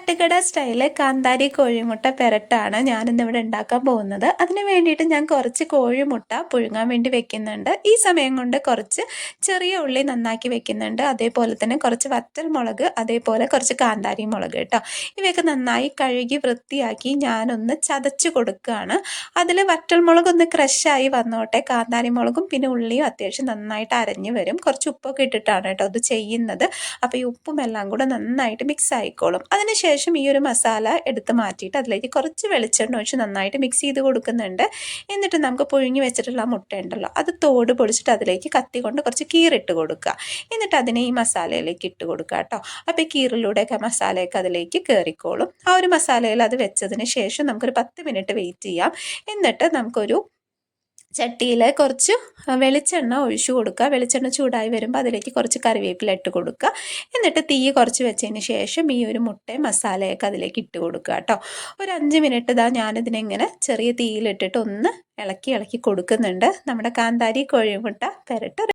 തട്ടുകട സ്റ്റൈല് കാന്താരി കോഴിമുട്ട പെരട്ടാണ് ഞാനിന്നിവിടെ ഉണ്ടാക്കാൻ പോകുന്നത്. അതിന് വേണ്ടിയിട്ട് ഞാൻ കുറച്ച് കോഴിമുട്ട പുഴുങ്ങാൻ വേണ്ടി വെക്കുന്നുണ്ട്. ഈ സമയം കൊണ്ട് കുറച്ച് ചെറിയ ഉള്ളി നന്നാക്കി വെക്കുന്നുണ്ട്. അതേപോലെ തന്നെ കുറച്ച് വറ്റൽ മുളക്, അതേപോലെ കുറച്ച് കാന്താരി മുളക് കേട്ടോ. ഇവയൊക്കെ നന്നായി കഴുകി വൃത്തിയാക്കി ഞാനൊന്ന് ചതച്ച് കൊടുക്കുകയാണ്. അതിൽ വറ്റൽ മുളക് ഒന്ന് ക്രഷായി വന്നോട്ടെ. കാന്താരി മുളകും പിന്നെ ഉള്ളിയും അത്യാവശ്യം നന്നായിട്ട് അരഞ്ഞു വരും. കുറച്ച് ഉപ്പൊക്കെ ഇട്ടിട്ടാണ് കേട്ടോ ഇത് ചെയ്യുന്നത്. അപ്പോൾ ഈ ഉപ്പും എല്ലാം കൂടെ നന്നായിട്ട് മിക്സ് ആയിക്കോളും. അതിനുശേഷം ഈ ഒരു മസാല എടുത്ത് മാറ്റിയിട്ട് അതിലേക്ക് കുറച്ച് വെളിച്ചെണ്ണ ഒഴിച്ച് നന്നായിട്ട് മിക്സ് ചെയ്ത് കൊടുക്കുന്നുണ്ട്. എന്നിട്ട് നമുക്ക് പുഴുങ്ങി വെച്ചിട്ടുള്ള മുട്ട ഉണ്ടല്ലോ, അത് തോട് പൊടിച്ചിട്ട് അതിലേക്ക് കത്തി കൊണ്ട് കുറച്ച് കീറിട്ട് കൊടുക്കുക. എന്നിട്ട് അതിനെ ഈ മസാലയിലേക്ക് ഇട്ട് കൊടുക്കുക കേട്ടോ. അപ്പോൾ ഈ കീറിലൂടെയൊക്കെ മസാലയൊക്കെ അതിലേക്ക് കയറിക്കോളും. ആ ഒരു മസാലയിൽ അത് വെച്ചതിന് ശേഷം നമുക്കൊരു 10 മിനിറ്റ് വെയിറ്റ് ചെയ്യാം. എന്നിട്ട് നമുക്കൊരു ചട്ടിയിൽ കുറച്ച് വെളിച്ചെണ്ണ ഒഴിച്ചു കൊടുക്കുക. വെളിച്ചെണ്ണ ചൂടായി വരുമ്പോൾ അതിലേക്ക് കുറച്ച് കറിവേപ്പില ഇട്ട് കൊടുക്കുക. എന്നിട്ട് തീ കുറച്ച് വെച്ചതിന് ശേഷം ഈ ഒരു മുട്ടയും മസാലയൊക്കെ അതിലേക്ക് ഇട്ട് കൊടുക്കുക കേട്ടോ. ഒരു 5 മിനിറ്റ് ഞാനിതിനെങ്ങനെ ചെറിയ തീയിലിട്ടിട്ട് ഒന്ന് ഇളക്കി കൊടുക്കുന്നുണ്ട്. നമ്മുടെ കാന്താരി കോഴിമുട്ട പെരട്ട്